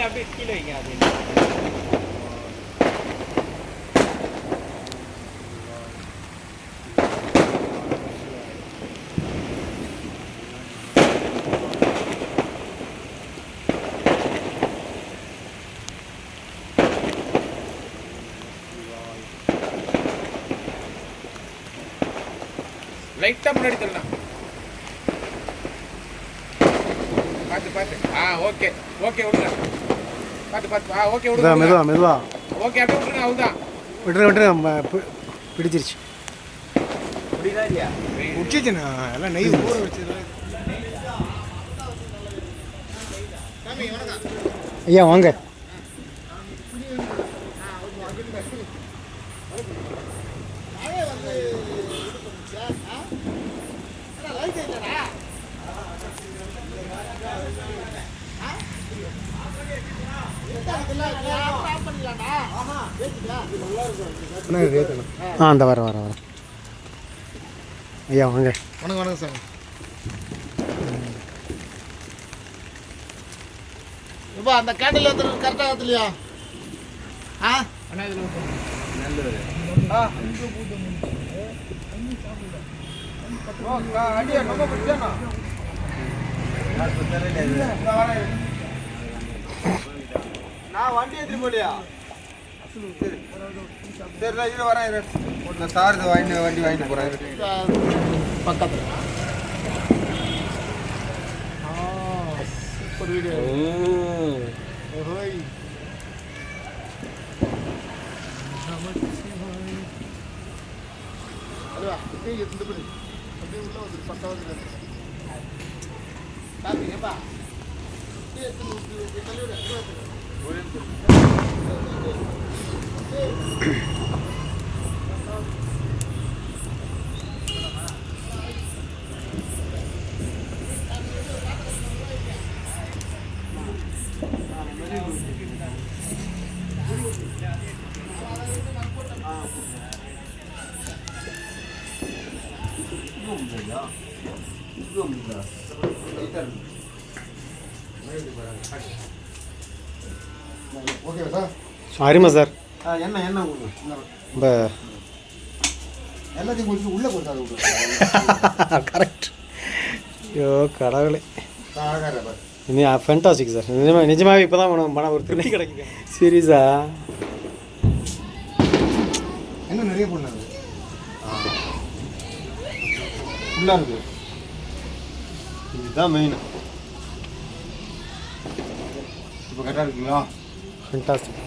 அப்படியே கீழே வைங்க அது. லைட்டா முன்னாடி தள்ளலாம். பார்த்து பார்த்து. ஓகே ஓகே விடுங்க. பார்த்து பார்த்து. ஓகே விடுங்க. மெதுவா மெதுவா. ஓகே அப்படியே விட்டுருங்க. அவ்வளோதான். விட்டுருங்க பிடிச்சிருச்சு. முடியுதா இல்லையா? உச்சிச்சுண்ணா எல்லாம் நெய் ஊற வச்சு. ஐயா வாங்க. அந்த வர ஐயா வாங்க. வணக்கம் வணக்கம் சார். இப்போ அந்த கேண்டில் வந்து கரெக்டாக கத்துலையா? நான் வண்டி எடுத்து போலியா? சரி நான் இதில் வரேன். நான் சாரத்தை வண்டி வாங்கிட்டு போகிறேன் பக்கத்தில். Super video. அதுவா இந்த படி அப்படியே உள்ள வந்து பத்தாவது காப்பீங்கப்பா. ஓகேவா சார்? சாரிம்மா சார். என்ன உங்களுக்கு ரொம்ப எல்லாத்தையும் கொடுத்து உள்ளே கொடுத்தாரு. கரெக்ட். ஐயோ கடவுளே. அழகாக இனி ஃபேண்டாஸ்டிக் சார். நிஜமாவே இப்போ தான் மன ஒரு திருப்தி கிடைக்குங்க. சீரியஸா என்ன நிறைய பண்ணாரு ஃபுல்லாக இருக்குது. இதுதான் மெயின். இப்போ கரெக்டாக இருக்குங்களா? ஃபேண்டாஸ்டிக்.